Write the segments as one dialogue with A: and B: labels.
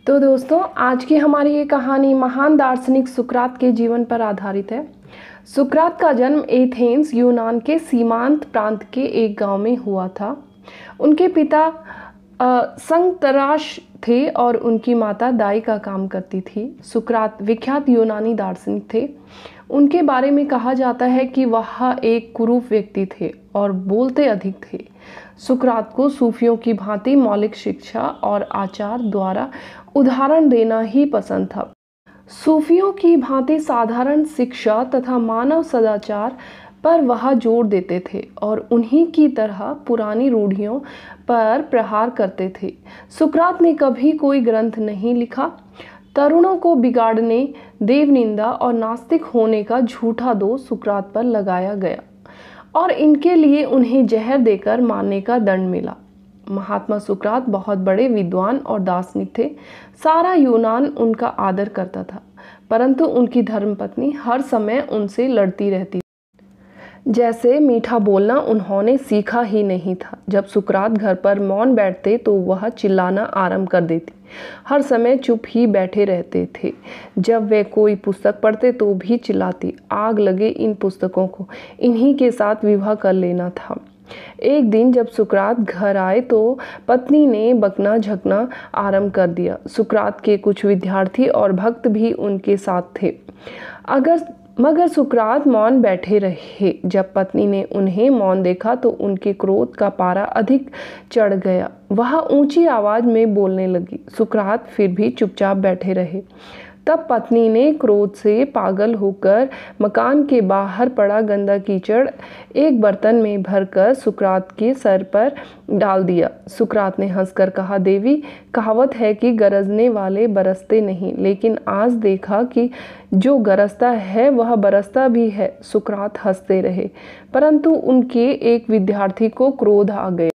A: तो दोस्तों, आज की हमारी ये कहानी महान दार्शनिक सुकरात के जीवन पर आधारित है। सुकरात का जन्म एथेंस यूनान के सीमांत प्रांत के एक गांव में हुआ था। उनके पिता संतराश थे और उनकी माता दाई का काम करती थी। सुकरात विख्यात यूनानी दार्शनिक थे। उनके बारे में कहा जाता है कि वह एक कुरूप व्यक्ति थे और बोलते अधिक थे। सुकरात को सूफियों की भांति मौलिक शिक्षा और आचार द्वारा उदाहरण देना ही पसंद था। सूफियों की भांति साधारण शिक्षा तथा मानव सदाचार पर वह जोर देते थे और उन्हीं की तरह पुरानी रूढ़ियों पर प्रहार करते थे। सुकरात ने कभी कोई ग्रंथ नहीं लिखा। तरुणों को बिगाड़ने, देवनिंदा और नास्तिक होने का झूठा दोष सुकरात पर लगाया गया और इनके लिए उन्हें जहर देकर मारने का दंड मिला। महात्मा सुकरात बहुत बड़े विद्वान और दार्शनिक थे। सारा यूनान उनका आदर करता था, परंतु उनकी धर्मपत्नी हर समय उनसे लड़ती रहती। जैसे मीठा बोलना उन्होंने सीखा ही नहीं था। जब सुकरात घर पर मौन बैठते तो वह चिल्लाना आरंभ कर देती। हर समय चुप ही बैठे रहते थे। जब वे कोई पुस्तक पढ़ते तो भी चिल्लाती, आग लगे इन पुस्तकों को, इन्हीं के साथ विवाह कर लेना था। एक दिन जब सुकरात घर आए तो पत्नी ने बकना झकना आरंभ कर दिया। सुकरात के कुछ विद्यार्थी और भक्त भी उनके साथ थे। मगर सुकरात मौन बैठे रहे। जब पत्नी ने उन्हें मौन देखा तो उनके क्रोध का पारा अधिक चढ़ गया। वह ऊंची आवाज में बोलने लगी। सुकरात फिर भी चुपचाप बैठे रहे। तब पत्नी ने क्रोध से पागल होकर मकान के बाहर पड़ा गंदा कीचड़ एक बर्तन में भरकर सुकरात के सर पर डाल दिया। सुकरात ने हंसकर कहा, देवी, कहावत है कि गरजने वाले बरसते नहीं, लेकिन आज देखा कि जो गरजता है वह बरसता भी है। सुकरात हंसते रहे, परंतु उनके एक विद्यार्थी को क्रोध आ गया।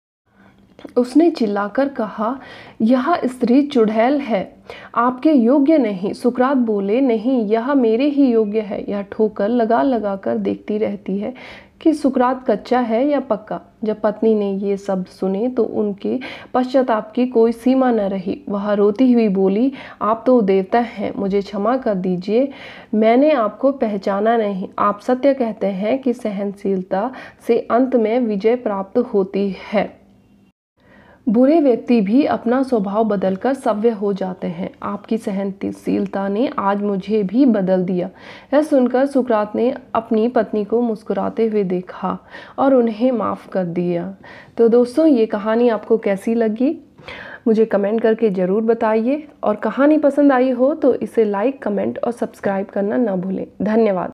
A: उसने चिल्लाकर कहा, यह स्त्री चुड़ैल है, आपके योग्य नहीं। सुकरात बोले, नहीं, यह मेरे ही योग्य है। यह ठोकर लगा लगा कर देखती रहती है कि सुकरात कच्चा है या पक्का। जब पत्नी ने ये शब्द सुने तो उनके पश्चाताप की कोई सीमा न रही। वह रोती हुई बोली, आप तो देवता हैं, मुझे क्षमा कर दीजिए, मैंने आपको पहचाना नहीं। आप सत्य कहते हैं कि सहनशीलता से अंत में विजय प्राप्त होती है। बुरे व्यक्ति भी अपना स्वभाव बदलकर सभ्य हो जाते हैं। आपकी सहनशीलता ने आज मुझे भी बदल दिया। यह सुनकर सुकरात ने अपनी पत्नी को मुस्कुराते हुए देखा और उन्हें माफ़ कर दिया। तो दोस्तों, ये कहानी आपको कैसी लगी मुझे कमेंट करके ज़रूर बताइए, और कहानी पसंद आई हो तो इसे लाइक, कमेंट और सब्सक्राइब करना ना भूलें। धन्यवाद।